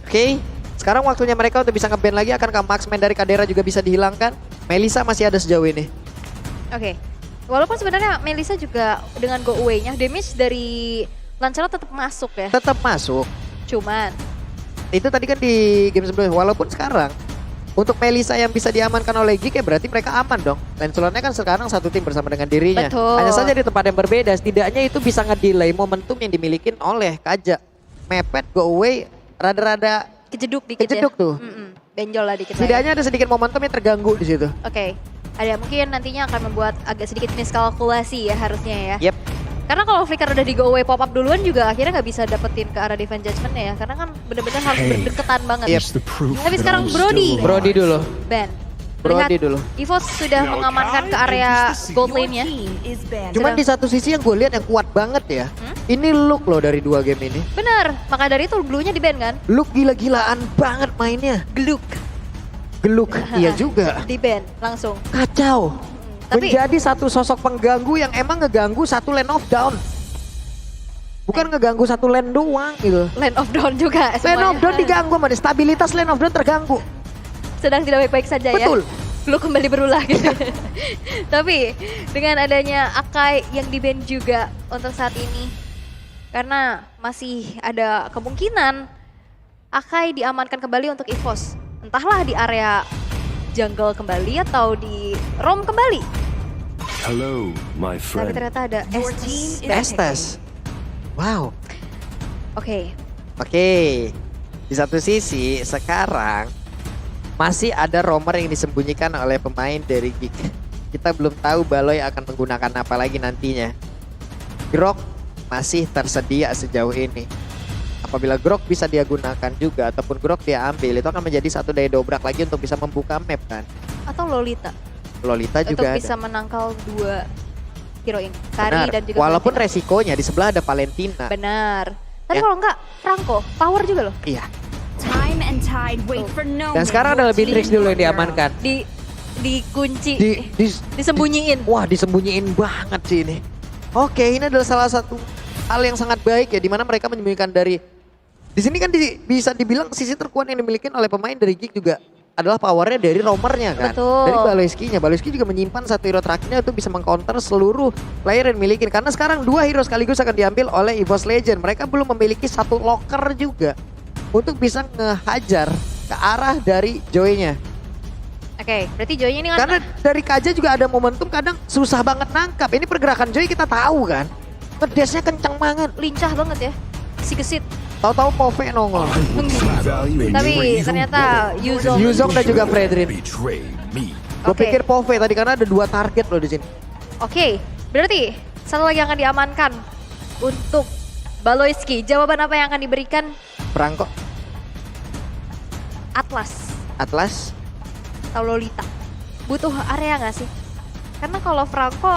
Oke, sekarang waktunya mereka untuk bisa nge-ban lagi. Akankah marksman dari Kadera juga bisa dihilangkan? Melissa masih ada sejauh ini. Oke. Walaupun sebenarnya Melissa juga dengan go away-nya damage dari Lancelot tetap masuk ya. Tetap masuk. Cuman Itu tadi kan di game sebelumnya. Walaupun sekarang untuk Melissa yang bisa diamankan oleh Geek ya berarti mereka aman dong. Lancelotnya kan sekarang satu tim bersama dengan dirinya. Betul. Hanya saja di tempat yang berbeda. Setidaknya itu bisa ngedelay momentum yang dimiliki oleh Kaja. Mepet, go away, rada-rada kejeduk dikit kejeduk ya. tuh. Benjol lah dikit. Setidaknya ada sedikit momentum yang terganggu di situ. Oke. Ada mungkin nantinya akan membuat agak sedikit miskalkulasi ya harusnya ya. Yep. Karena kalau Flicker udah di go away pop up duluan juga akhirnya nggak bisa dapetin ke arah Divine Judgment ya. Karena kan bener-bener harus berdekatan banget. Yep. Tapi sekarang Brody. Brody dulu. Ben. Brody dulu. EVOS sudah mengamankan ke area gold lane-nya. Cuman di satu sisi yang gue lihat yang kuat banget ya. Ini look loh dari 2 game ini. Bener, maka dari itu glue-nya di ban kan? Look gila-gilaan banget mainnya. Gluk. Geluk, iya juga. Di ban langsung. Kacau. Tapi Menjadi satu sosok pengganggu yang emang ngeganggu satu lane of down. Bukan ngeganggu satu lane doang gitu. lane of down juga Lane semuanya. of down diganggu sama dia. Stabilitas lane of down terganggu. Sedang tidak baik-baik saja Betul. ya. Glue kembali berulah gitu. Tapi dengan adanya Akai yang di ban juga untuk saat ini. Karena masih ada kemungkinan Akai diamankan kembali untuk EVOS. Entahlah di area jungle kembali atau di roam kembali. Hello, my Tapi friend. ternyata ada Estes. Estes. Wow. Oke. Oke. Di satu sisi sekarang masih ada roamer yang disembunyikan oleh pemain dari Geek. Kita belum tahu Baloy akan menggunakan apa lagi nantinya. Grok masih tersedia sejauh ini. Apabila Grok bisa dia gunakan juga ataupun Grok dia ambil, itu akan menjadi satu daya dobrak lagi untuk bisa membuka map kan. Atau Lolita. Lolita Untuk juga bisa ada. menangkal 2 hero ini. Kari Benar. dan juga Walaupun Valentina. resikonya di sebelah ada Valentina. Benar. Tapi Ya. kalau enggak, Franco, power juga loh. Iya. Time and tide wait for no Dan man. sekarang adalah Beatrix dulu yang diamankan. Dikunci, Di disembunyiin. Wah, disembunyiin banget sih ini. Oke, ini adalah salah satu hal yang sangat baik ya, di mana mereka menyembunyikan dari. Di sini kan bisa dibilang sisi terkuat yang dimiliki oleh pemain dari Geek juga adalah powernya dari roamernya kan. Betul. Dari Baloyski-nya. Baloyski juga menyimpan satu hero terakhirnya untuk bisa mengcounter seluruh player yang dimiliki. Karena sekarang 2 hero sekaligus akan diambil oleh EVOS Legend. Mereka belum memiliki satu locker juga untuk bisa ngehajar ke arah dari Joy-nya. Oke, berarti Joy-nya ini kan Karena dari Kaja juga ada momentum kadang susah banget nangkap. Ini pergerakan Joy kita tahu kan. Ngedesnya kencang banget. lincah banget ya. Si gesit. Tahu-tahu Pove nongol. Tapi ternyata Yuzong. Yuzong dan juga Fredrin. Betray me. Gue Oke. pikir Pove tadi karena ada 2 target loh di sini. Oke, berarti satu lagi yang akan diamankan untuk Baloyski. Jawaban apa yang akan diberikan Perangko, Atlas Atlas. atau Lolita? Butuh area nggak sih? Karena kalau Franco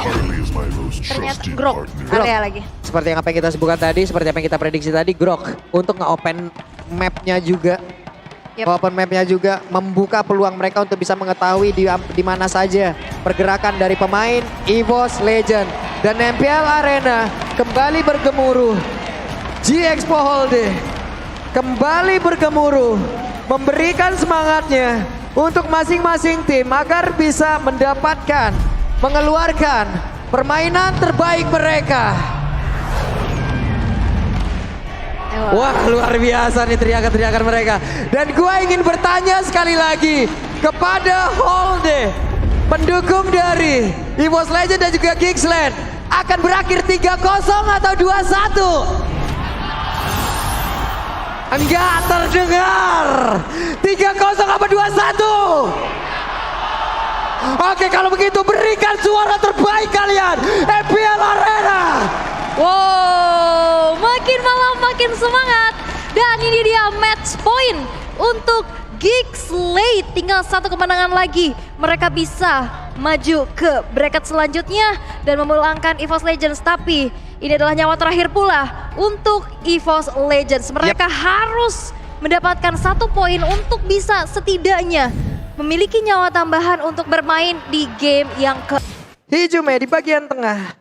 ternyata Grok area lagi. Seperti yang apa yang kita sebutkan tadi, seperti apa yang kita prediksi tadi, Grok untuk nge-open mapnya juga. Yep. Open mapnya juga membuka peluang mereka untuk bisa mengetahui di mana saja pergerakan dari pemain EVOS Legend. Dan MPL Arena kembali bergemuruh. G-Expo Holde kembali bergemuruh, memberikan semangatnya untuk masing-masing tim agar bisa mendapatkan, mengeluarkan permainan terbaik mereka. Wah, luar biasa nih teriakan-teriakan mereka. Dan gua ingin bertanya sekali lagi kepada Holde, pendukung dari EVOS Legend dan juga Geeksland, akan berakhir 3-0 atau 2-1? Enggak terdengar. 3-0 apa 2-1? Oke, kalau begitu berikan suara terbaik kalian. MPL Arena. Wow, makin malam makin semangat. Dan ini dia match point untuk Geek Slate. Tinggal 1 kemenangan lagi. Mereka bisa maju ke bracket selanjutnya dan memulangkan EVOS Legends. Tapi ini adalah nyawa terakhir pula untuk EVOS Legends. Mereka harus mendapatkan 1 poin untuk bisa setidaknya memiliki nyawa tambahan untuk bermain di game yang ke... Hijume di bagian tengah.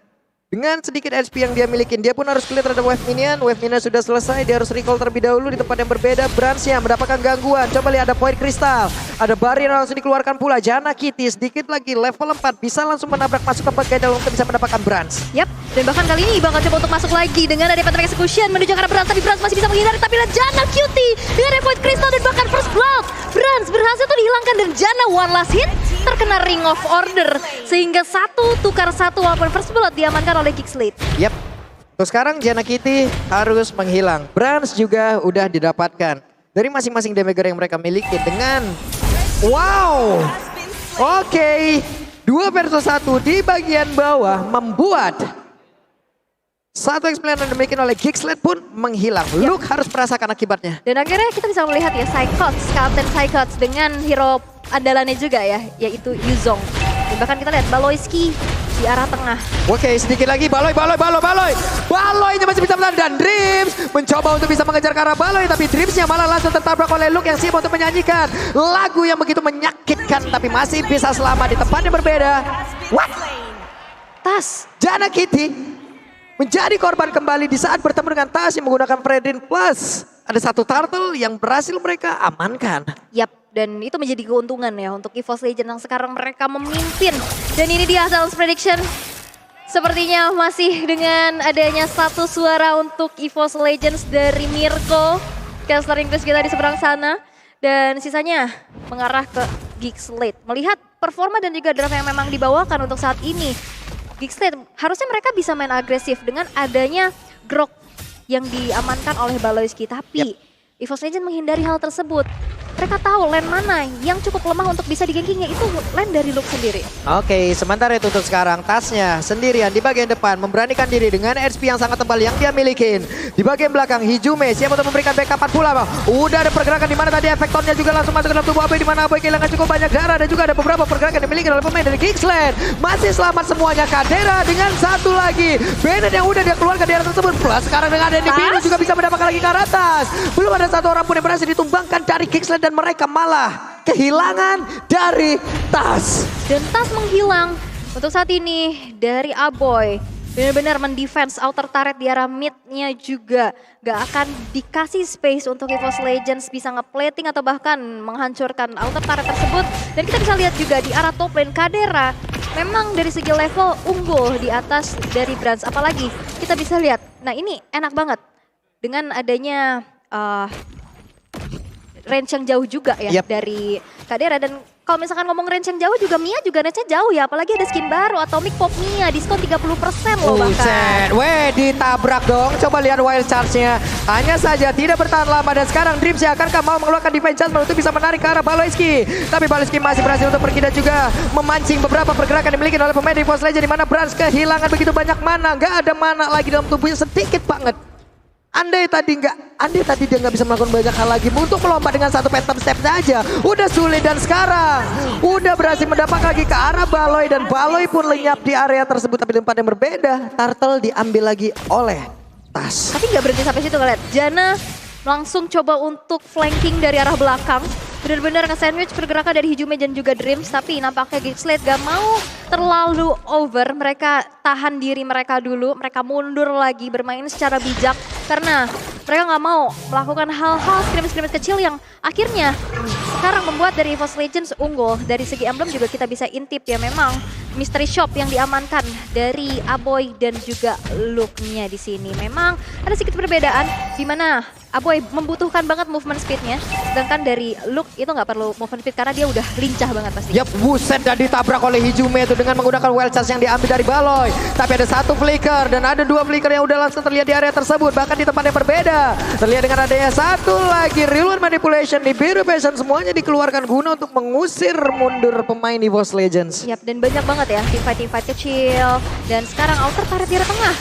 Dengan sedikit HP yang dia milikin, dia pun harus clear terhadap wave minion. Wave minion sudah selesai, dia harus recall terlebih dahulu di tempat yang berbeda. Bransnya mendapatkan gangguan. Coba lihat ada point kristal. Ada barrier yang langsung dikeluarkan pula. Jana Kitty sedikit lagi level 4 bisa langsung menabrak masuk ke bagian dalam untuk bisa mendapatkan Brans. Yap, dan bahkan kali ini bakal coba untuk masuk lagi dengan ada Patrick Execution menuju ke arah Brans, tapi Brans masih bisa menghindari. Tapi lihat Jana Cutie dengan point kristal dan bahkan first blood. Brans berhasil tuh dihilangkan dan Jana one last hit terkena Ring of Order sehingga 1 tukar 1 walaupun first blood diamankan oleh Geekslate. Yap. Terus sekarang Jana Kitty harus menghilang. Brans juga udah didapatkan dari masing-masing damager yang mereka miliki dengan wow. Oke. 2 versus 1 di bagian bawah membuat satu eksploran yang dimiliki oleh Geekslate pun menghilang. Luke harus merasakan akibatnya. Dan akhirnya kita bisa melihat ya Psychots, Captain Psychots dengan hero andalannya juga ya, yaitu Yuzong. Dan bahkan kita lihat Baloyski di arah tengah. Oke, sedikit lagi Baloy. Baloynya masih bisa bertahan dan Dreams mencoba untuk bisa mengejar ke arah Baloy, tapi Dreamsnya malah langsung tertabrak oleh Luke yang siap untuk menyanyikan lagu yang begitu menyakitkan, tapi masih bisa selamat di tempat yang berbeda. What? Tas. Jana Kitty menjadi korban kembali di saat bertemu dengan Tas yang menggunakan Predin Plus. Ada satu turtle yang berhasil mereka amankan. Yap, dan itu menjadi keuntungan ya untuk EVOS Legends yang sekarang mereka memimpin. Dan ini dia Sal's Prediction. Sepertinya masih dengan adanya satu suara untuk EVOS Legends dari Mirko. Caster Inggris kita di seberang sana. Dan sisanya mengarah ke Geekslate. Melihat performa dan juga draft yang memang dibawakan untuk saat ini. Geekslate harusnya mereka bisa main agresif dengan adanya Grok yang diamankan oleh Baloyski. Tapi EVOS Legends menghindari hal tersebut. Mereka tahu lane mana yang cukup lemah untuk bisa diganking, yaitu lane dari Luke sendiri. Oke, sementara itu untuk sekarang Tasnya sendirian di bagian depan memberanikan diri dengan HP yang sangat tebal yang dia miliki. Di bagian belakang Hijume siap untuk memberikan backup pula bang. Udah ada pergerakan di mana tadi efektornya juga langsung masuk ke dalam tubuh Aboy, di mana Aboy kehilangan cukup banyak darah dan juga ada beberapa pergerakan yang dimiliki oleh pemain dari Geekslate. Masih selamat semuanya. Kadera dengan satu lagi Bennett yang udah dia keluarkan di area tersebut. Plus sekarang dengan ada di biru juga bisa mendapatkan lagi ke atas. Belum ada satu orang pun yang berhasil ditumbangkan dari Geekslate dan mereka malah kehilangan dari Tas. Dan Tas menghilang untuk saat ini dari Aboy. Benar-benar mendefense outer turret di arah mid-nya juga. Gak akan dikasih space untuk EVOS Legends bisa ngeplating atau bahkan menghancurkan outer turret tersebut. Dan kita bisa lihat juga di arah top lane Kadera. Memang dari segi level unggul di atas dari Brans. Apalagi kita bisa lihat, nah ini enak banget. Dengan adanya range yang jauh juga ya dari Kadera. Dan kalau misalkan ngomong range yang jauh juga Mia juga range-nya jauh ya. Apalagi ada skin baru Atomic Pop Mia diskon 30% loh bahkan. Weh, ditabrak dong. Coba lihat wild charge-nya. Hanya saja tidak bertahan lama dan sekarang Dreams ya akankah mau mengeluarkan defense charge untuk bisa menarik ke arah Baloyski. Tapi Baloyski masih berhasil untuk pergi dan juga memancing beberapa pergerakan yang dimiliki oleh pemain di EVOS Legends, di mana Brans kehilangan begitu banyak mana. Gak ada mana lagi dalam tubuhnya, sedikit banget. Andai tadi dia nggak bisa melakukan banyak hal lagi untuk melompat dengan satu phantom step saja, udah sulit. Dan sekarang udah berhasil mendapat lagi ke arah Baloy dan Baloy pun lenyap di area tersebut, tapi di tempat yang berbeda. Turtle diambil lagi oleh Tas. Tapi nggak berhenti sampai situ, ngeliat Jana langsung coba untuk flanking dari arah belakang. Benar-benar nge-sandwich pergerakan dari Hijume dan juga Dreams, tapi nampaknya Geekslate gak mau terlalu over. Mereka tahan diri mereka dulu, mereka mundur lagi bermain secara bijak karena mereka gak mau melakukan hal-hal scrimmage kecil yang akhirnya sekarang membuat dari EVOS Legends unggul. Dari segi emblem juga kita bisa intip ya, memang mystery shop yang diamankan dari Aboy dan juga Luke-nya di sini. Memang ada sedikit perbedaan di mana Aboy membutuhkan banget movement speed-nya, sedangkan dari Luke itu nggak perlu movement speed karena dia udah lincah banget pasti. Yap, buset, dan ditabrak oleh Hijume itu dengan menggunakan wild charge yang diambil dari Baloy. Tapi ada satu flicker dan ada dua flicker yang udah langsung terlihat di area tersebut, bahkan di tempat yang berbeda. Terlihat dengan adanya satu lagi real manipulation di biru passion, semuanya dikeluarkan guna untuk mengusir mundur pemain EVOS Legends. Yap, dan banyak banget ya teamfight kecil. Dan sekarang outer turret di arah tengah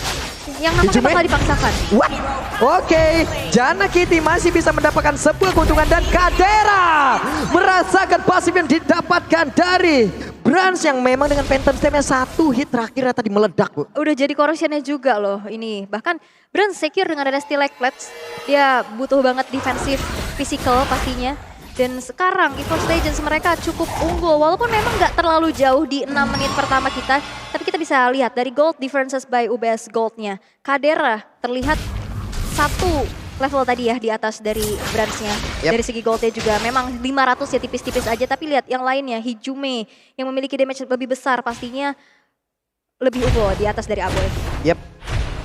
yang nampaknya bakal dipaksakan. What? Oke, Jana Kitty masih bisa mendapatkan sebuah keuntungan dan Kadera merasakan pasif yang didapatkan dari Brans yang memang dengan phantom stem-nya satu hit terakhir tadi meledak, Bu. Udah jadi corrosion-nya juga loh ini. Bahkan Brans secure dengan ada Stilag Plates. Dia butuh banget defensive physical pastinya. Dan sekarang EVOS Legends mereka cukup unggul. Walaupun memang nggak terlalu jauh di 6 menit pertama kita. Tapi kita bisa lihat dari gold differences by UBS Goldnya. Kadera terlihat satu level tadi ya di atas dari Brands-nya. Yep. Dari segi goldnya juga memang 500 ya tipis-tipis aja. Tapi lihat yang lainnya, Hijume yang memiliki damage lebih besar pastinya lebih unggul di atas dari Aboy. Yep.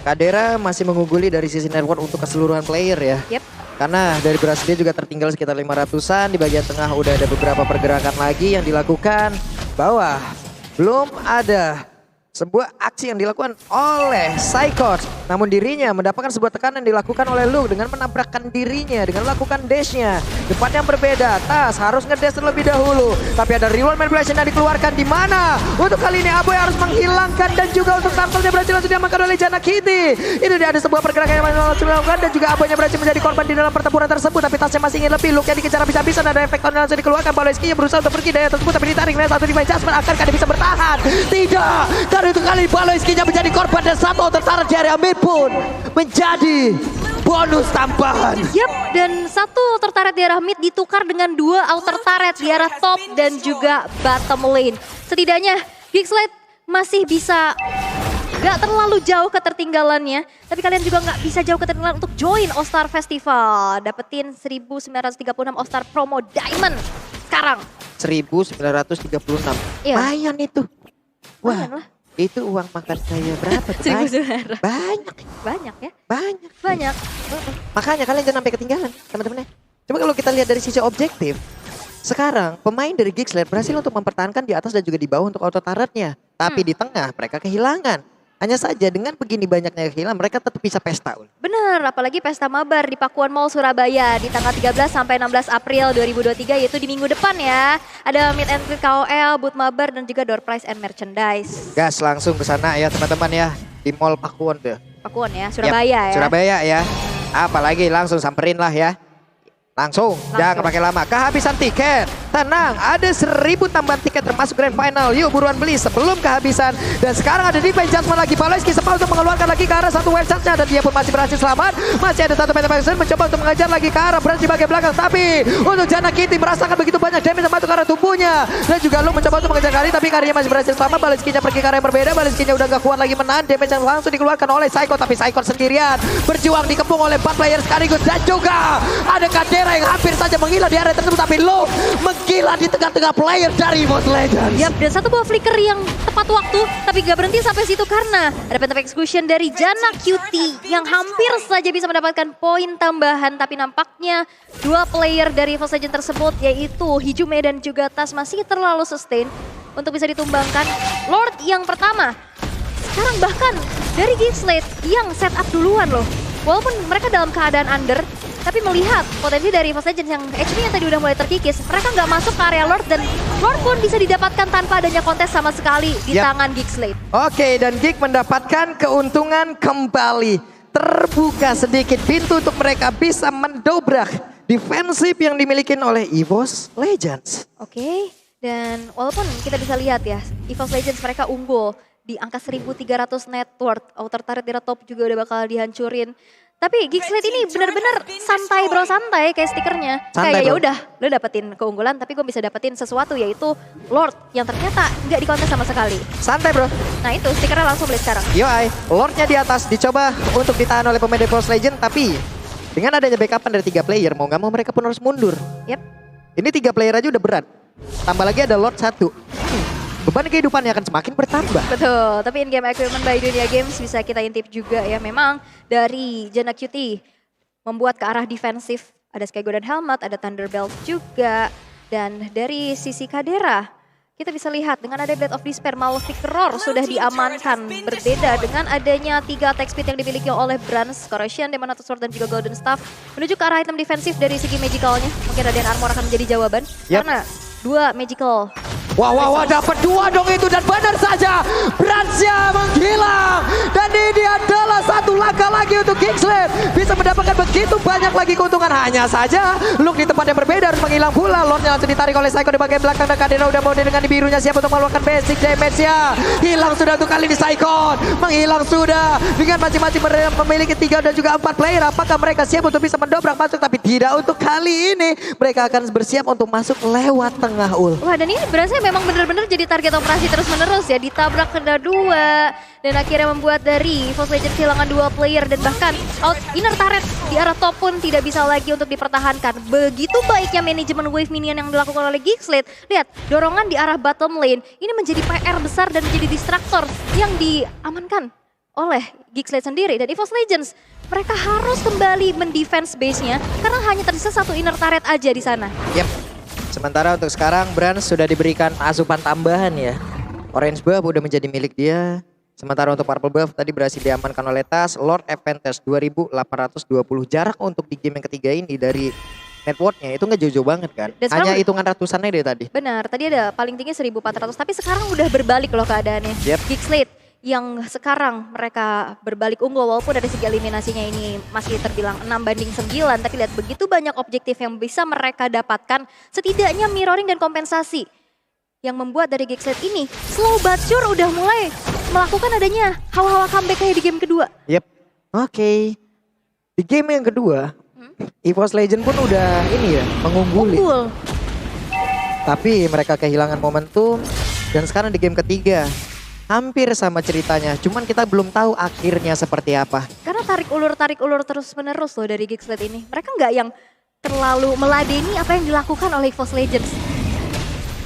Kadera masih mengungguli dari sisi network untuk keseluruhan player ya. Yep. Karena dari Brass dia juga tertinggal sekitar 500-an. Di bagian tengah udah ada beberapa pergerakan lagi yang dilakukan. Bawah belum ada sebuah aksi yang dilakukan oleh Psychos. Namun dirinya mendapatkan sebuah tekanan yang dilakukan oleh Luke dengan menabrakkan dirinya, dengan melakukan dash-nya. Tempat yang berbeda, Tas harus ngedash terlebih dahulu. Tapi ada reward manipulation yang dikeluarkan di mana? Untuk kali ini Aboy harus menghilangkan dan juga untuk turtle-nya berhasil langsung diamankan oleh Jana Kitty. Ini dia ada sebuah pergerakan yang langsung dilakukan dan juga Aboy-nya berhasil menjadi korban di dalam pertempuran tersebut. Tapi Tasnya masih ingin lebih, Luke yang dikejar habis-habisan, ada efek yang langsung dikeluarkan. Baloiski berusaha untuk pergi daya tersebut tapi ditarik oleh satu divine Jasmine. Akankah dia bisa bertahan? Tidak! Karena itu kali Baloiski-nya menjadi korban dan satu tertarik dari Amir pun menjadi bonus tambahan. Yap, dan satu tertaret di arah mid ditukar dengan 2 outer turret di arah top dan juga bottom lane. Setidaknya Geekslate masih bisa gak terlalu jauh ketertinggalannya, tapi kalian juga gak bisa jauh ketertinggalan untuk join All Star Festival. Dapetin 1936 All Star Promo Diamond sekarang. 1936. Iya. Lumayan itu. Wah, Lumayan lah. itu uang makan saya berapa tuh? 1900. Banyak, Banyak ya? banyak. Banyak. Makanya kalian jangan sampai ketinggalan, teman-teman. Cuma kalau kita lihat dari sisi objektif, sekarang pemain dari Geekslate berhasil untuk mempertahankan di atas dan juga di bawah untuk auto turretnya. Tapi di tengah mereka kehilangan. Hanya saja dengan begini banyaknya kehilangan, mereka tetap bisa pesta. Bener, apalagi pesta mabar di Pakuan Mall Surabaya di tanggal 13 sampai 16 April 2023 yaitu di minggu depan ya. Ada meet and greet KOL, booth mabar dan juga door prize and merchandise. Gas langsung ke sana ya teman-teman ya. Di Mall Pakuwon tuh. Pakuan ya, Surabaya ya. Surabaya ya. Apalagi langsung samperin lah ya. Langsung, jangan pakai lama. Kehabisan tiket. Tenang, ada 1000 tambahan tiket termasuk grand final. Yuk buruan beli sebelum kehabisan. Dan sekarang ada Divine Jasmine lagi. Baloiski sempat untuk mengeluarkan lagi ke arah satu wave charge-nya. Dan dia pun masih berhasil selamat. Masih ada satu Meta Maxon mencoba untuk mengejar lagi ke arah Brands di bagian belakang. Tapi untuk Jana Kitty merasakan begitu banyak damage yang masuk ke arah tubuhnya. Dan juga Lu mencoba untuk mengejar Kari. Tapi Karinya masih berhasil selamat. Baloiski-nya pergi ke arah yang berbeda. Baloiski-nya udah gak kuat lagi menahan. Damage yang langsung dikeluarkan oleh Psycho. Tapi Psycho sendirian berjuang dikepung oleh 4 player sekaligus. Dan juga ada Kadera yang hampir saja menghilang di area tersebut. Tapi Lu menggila di tengah-tengah player dari EVOS Legends. Yap, dan satu buah flicker yang tepat waktu, tapi gak berhenti sampai situ karena ada Phantom Execution dari Jana Cutie yang hampir saja bisa mendapatkan poin tambahan. Tapi nampaknya 2 player dari EVOS Legends tersebut yaitu Hijume dan juga Tas masih terlalu sustain untuk bisa ditumbangkan. Lord yang pertama, sekarang bahkan dari Geekslate yang setup duluan loh. Walaupun mereka dalam keadaan under, tapi melihat potensi dari EVOS Legends yang HP-nya tadi udah mulai terkikis, mereka nggak masuk ke area Lord dan Lord pun bisa didapatkan tanpa adanya kontes sama sekali di tangan Geekslate. Oke, dan Geek mendapatkan keuntungan kembali. Terbuka sedikit pintu untuk mereka bisa mendobrak defensif yang dimiliki oleh EVOS Legends. Oke, dan walaupun kita bisa lihat ya, EVOS Legends mereka unggul di angka 1300 net worth, outer turret di top juga udah bakal dihancurin. Tapi Geekslate ini benar-benar santai bro, santai kayak stikernya. Santai, kayak ya bro. udah, lo dapetin keunggulan tapi gue bisa dapetin sesuatu yaitu Lord yang ternyata nggak dikontes sama sekali. Santai bro. Nah itu stikernya langsung beli sekarang. Yoi, Lordnya di atas dicoba untuk ditahan oleh pemain EVOS Legends. Tapi dengan adanya backupan dari 3 player, mau nggak mau mereka pun harus mundur. Yap. Ini 3 player aja udah berat. Tambah lagi ada Lord 1. Beban kehidupannya akan semakin bertambah. Betul, tapi in-game equipment by Dunia Games bisa kita intip juga ya. Memang dari Jana Cutie membuat ke arah defensif. Ada Sky Golden Helmet, ada Thunderbelt juga. Dan dari sisi Kadera, kita bisa lihat dengan ada Blade of Despair, Malefic Roar sudah diamankan. Berbeda dengan adanya 3 attack speed yang dimiliki oleh Brands, Corrosion, Demon Sword dan juga Golden Staff. Menuju ke arah item defensif dari segi magicalnya. Mungkin Radiant Armor akan menjadi jawaban. Yep. Karena 2 magical. Wah, dapat 2 dong itu dan benar saja Brands-nya menghilang. Dan ini adalah Salah satu langkah lagi untuk Kingsley bisa mendapatkan begitu banyak lagi keuntungan. Hanya saja Luke di tempat yang berbeda harus menghilang pula. Lordnya langsung ditarik oleh Saikon di bagian belakang dan Kadena udah mau dengan birunya siap untuk mengeluarkan basic damage-nya. Hilang sudah untuk kali ini Saikon. Menghilang sudah dengan masing-masing memiliki 3 dan juga 4 player. Apakah mereka siap untuk bisa mendobrak masuk? Tapi tidak untuk kali ini. Mereka akan bersiap untuk masuk lewat tengah ul. Wah, dan ini berasa memang benar-benar jadi target operasi terus-menerus ya. Ditabrak kena 2 dan akhirnya membuat dari EVOS Legends kehilangan 2 player dan bahkan out inner turret di arah top pun tidak bisa lagi untuk dipertahankan. Begitu baiknya manajemen wave minion yang dilakukan oleh Geekslate. Lihat, dorongan di arah bottom lane ini menjadi PR besar dan menjadi distraktor yang diamankan oleh Geekslate sendiri. Dan EVOS Legends mereka harus kembali mendefense base-nya karena hanya tersisa 1 inner turret aja di sana. Yep. Sementara untuk sekarang Brand sudah diberikan asupan tambahan ya. Orange buff udah menjadi milik dia. Sementara untuk purple buff tadi berhasil diamankan oleh Tas. Lord Advantage 2820. Jarak untuk di game yang ketiga ini dari networknya itu nggak jauh-jauh banget kan. Dan Hanya sekarang- hitungan ratusannya deh tadi. Benar, tadi ada paling tinggi 1400 tapi sekarang udah berbalik loh keadaannya. Yep. Geekslate yang sekarang mereka berbalik unggul walaupun dari segi eliminasinya ini masih terbilang 6-9, tapi lihat begitu banyak objektif yang bisa mereka dapatkan, setidaknya mirroring dan kompensasi yang membuat dari Geekslate ini slow but sure udah mulai melakukan adanya hawa-hawa comeback kayak di game kedua. Yep. Oke. Di game yang kedua, EVOS Legend pun udah ini ya mengungguli. Unggul. Tapi mereka kehilangan momentum dan sekarang di game ketiga hampir sama ceritanya. Cuman kita belum tahu akhirnya seperti apa. Karena tarik ulur terus menerus loh dari Geekslate ini. Mereka nggak yang terlalu meladeni apa yang dilakukan oleh EVOS Legends.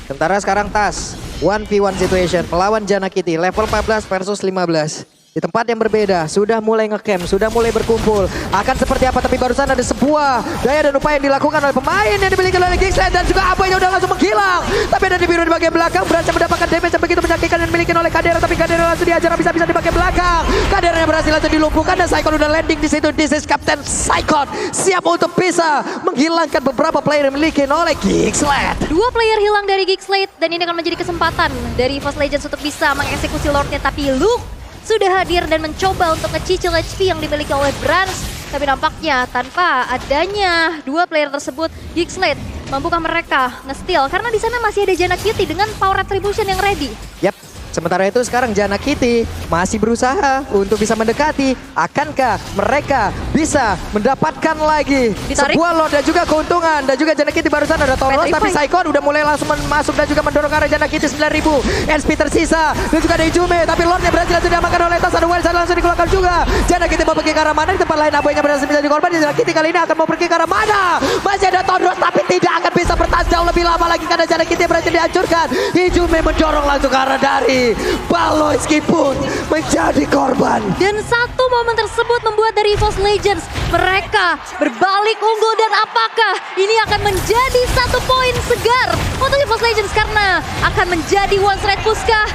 Sementara sekarang Tas 1v1 situation melawan Jana Kitty level 14 versus 15. Di tempat yang berbeda, sudah mulai ngecamp, sudah mulai berkumpul. Akan seperti apa, tapi barusan ada sebuah daya dan upaya yang dilakukan oleh pemain yang dimiliki oleh Geekslate. Dan juga apa yang udah langsung menghilang. Tapi ada di biru di bagian belakang, berhasil mendapatkan damage yang begitu menyakitkan dan dimiliki oleh Kadena. Tapi Kadena langsung diajar bisa-bisa di bagian belakang. Kadena yang berhasil langsung dilumpuhkan dan Saikon udah landing di situ. This is Captain Saikon, siap untuk bisa menghilangkan beberapa player yang dimiliki oleh Geekslate. 2 player hilang dari Geekslate dan ini akan menjadi kesempatan dari EVOS Legends untuk bisa mengeksekusi Lordnya. Tapi Luke sudah hadir dan mencoba untuk ngecicil HP yang dimiliki oleh Brans. Tapi nampaknya tanpa adanya 2 player tersebut, Geekslate mampukah mereka nge-steal? Karena di sana masih ada Jana Kitty dengan power retribution yang ready. Yap. Sementara itu sekarang Jana Kitty masih berusaha untuk bisa mendekati. Akankah mereka bisa mendapatkan lagi Ditarik. sebuah lot dan juga keuntungan. Dan juga Jana Kitty barusan ada Tauros. Petrify. Tapi Saikon udah mulai langsung masuk dan juga mendorong ke arah Jana Kitty 9000. SP tersisa. Dan juga ada Ijume. Tapi lotnya berhasil langsung diamankan oleh Tas. Ada Wilson langsung dikeluarkan juga. Jana Kitty mau pergi ke arah mana? Di tempat lain Aboynya berhasil menjadi korban. Jana Kitty kali ini akan mau pergi ke arah mana? Masih ada Tauros tapi tidak akan bisa bertahan jauh lebih lama lagi. Karena Jana Kitty berhasil dihancurkan. Ijume mendorong langsung ke arah dari Baloyski pun menjadi korban. Dan satu momen tersebut membuat dari EVOS Legends mereka berbalik unggul. Dan apakah ini akan menjadi 1 poin segar untuk EVOS Legends karena akan menjadi one straight puskah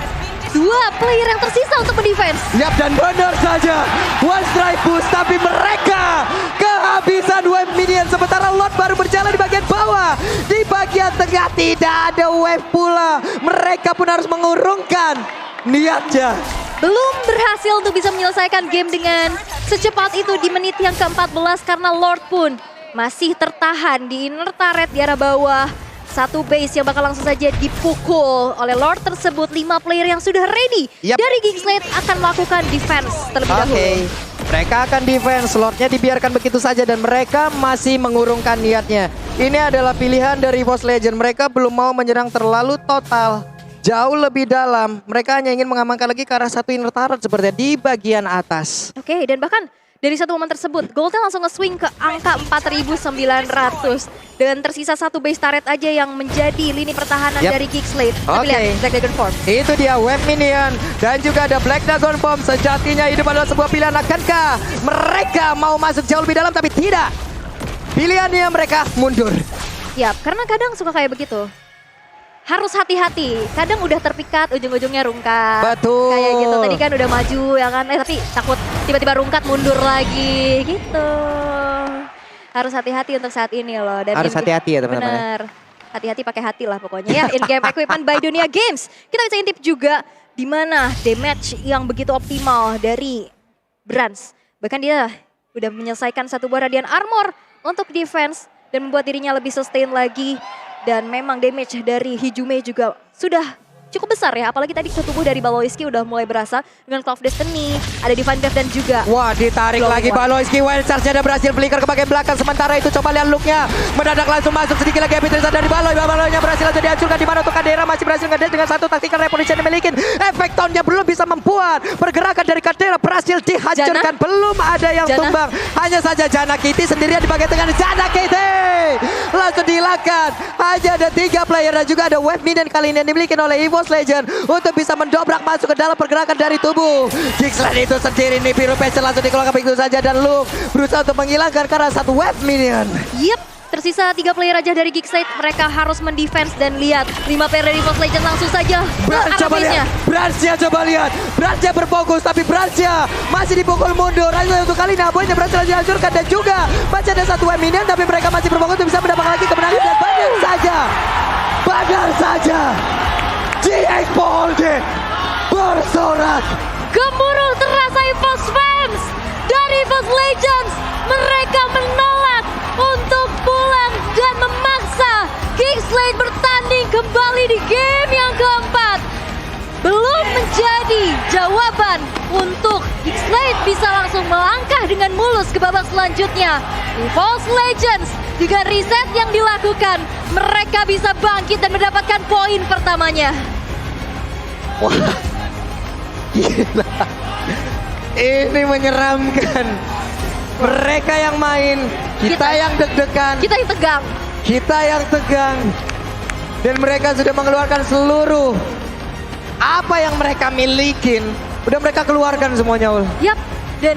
2 player yang tersisa untuk mendefense. Yap, dan benar saja one strike push, tapi mereka kehabisan wave minion. Sementara Lord baru berjalan di bagian bawah. Di bagian tengah tidak ada wave pula. Mereka pun harus mengurungkan niatnya. Belum berhasil untuk bisa menyelesaikan game dengan secepat itu di menit yang ke-14 karena Lord pun masih tertahan di inner turret di arah bawah. 1 base yang bakal langsung saja dipukul oleh Lord tersebut. 5 player yang sudah ready dari Geekslate akan melakukan defense terlebih dahulu. Mereka akan defense, Lordnya dibiarkan begitu saja dan mereka masih mengurungkan niatnya. Ini adalah pilihan dari EVOS Legend. Mereka belum mau menyerang terlalu total. Jauh lebih dalam, mereka hanya ingin mengamankan lagi ke arah 1 inner turret seperti di bagian atas. Oke, dan bahkan dari satu momen tersebut, Goldnya langsung nge-swing ke angka 4.900. Dan tersisa 1 base turret aja yang menjadi lini pertahanan dari Geekslate. Tapi lihat, Black Dragon Form. Itu dia wave minion dan juga ada Black Dragon Form. Sejatinya hidup adalah sebuah pilihan. Akankah mereka mau masuk jauh lebih dalam? Tapi tidak. Pilihannya mereka mundur. Yap, karena kadang suka kayak begitu. Harus hati-hati, kadang udah terpikat ujung-ujungnya rungkat. Betul. Kayak gitu, tadi kan udah maju ya kan, tapi takut tiba-tiba rungkat mundur lagi gitu. Harus hati-hati untuk saat ini loh. Dan Harus hati-hati ya teman-teman. Bener, hati-hati pakai hati lah pokoknya ya. In-game equipment by Dunia Games. Kita bisa intip juga di mana damage yang begitu optimal dari Brans. Bahkan dia udah menyelesaikan satu buah radiant armor untuk defense dan membuat dirinya lebih sustain lagi. Dan memang damage dari Hijume juga sudah cukup besar ya, apalagi tadi ke tubuh dari Baloiski udah mulai berasa dengan Cloud of Destiny, ada Divine Death dan juga Wah, ditarik Glowing lagi One. Baloiski. Wild Charge-nya ada berhasil flicker ke bagian belakang. Sementara itu coba lihat look-nya. Mendadak langsung masuk sedikit lagi Epitrisa dari Baloy. Baloy-nya berhasil langsung dihancurkan. Di mana untuk Kadera masih berhasil ngedes dengan satu tactical reposition yang memiliki. Efek tone-nya belum bisa membuat pergerakan dari Kadera berhasil dihancurkan. Jana? Belum ada yang Jana? tumbang. Hanya saja Jana Kitty sendirian di bagian tengah. Jana Kitty langsung dihilangkan. Hanya ada 3 player dan juga ada wave minion kali ini yang dimiliki oleh EVOS Legend untuk bisa mendobrak masuk ke dalam pergerakan dari tubuh Geeksland itu sendiri nih. Biru Passion langsung dikeluarkan begitu saja dan Luke berusaha untuk menghilangkan karena satu wave minion. Yep, tersisa 3 player aja dari Geekside. Mereka harus mendefense dan lihat 5 player dari EVOS Legend langsung saja ke Brans arah coba base-nya. lihat, Bransnya coba lihat, Bransnya berfokus tapi Bransnya masih dipukul mundur. Hanya untuk kali ini Aboynya berhasil dihancurkan dan juga masih ada satu wave minion tapi mereka masih berfokus untuk bisa mendapatkan lagi kemenangan dan badar saja GX Polde bersorak. Gemuruh terasa EVOS fans dari EVOS Legends. Mereka menolak untuk pulang dan memaksa Geekside bertanding kembali di game yang keempat. Belum menjadi jawaban untuk Geekside bisa langsung melangkah dengan mulus ke babak selanjutnya. EVOS Legends dengan reset yang dilakukan, mereka bisa bangkit dan mendapatkan poin pertamanya. Wah, gila. Ini menyeramkan. Mereka yang main, kita yang deg-degan, Kita yang tegang. kita yang tegang. Dan mereka sudah mengeluarkan seluruh apa yang mereka milikin. Udah mereka keluarkan semuanya, Ul. Yap, dan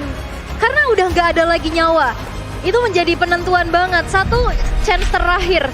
karena udah nggak ada lagi nyawa, itu menjadi penentuan banget. Satu chance terakhir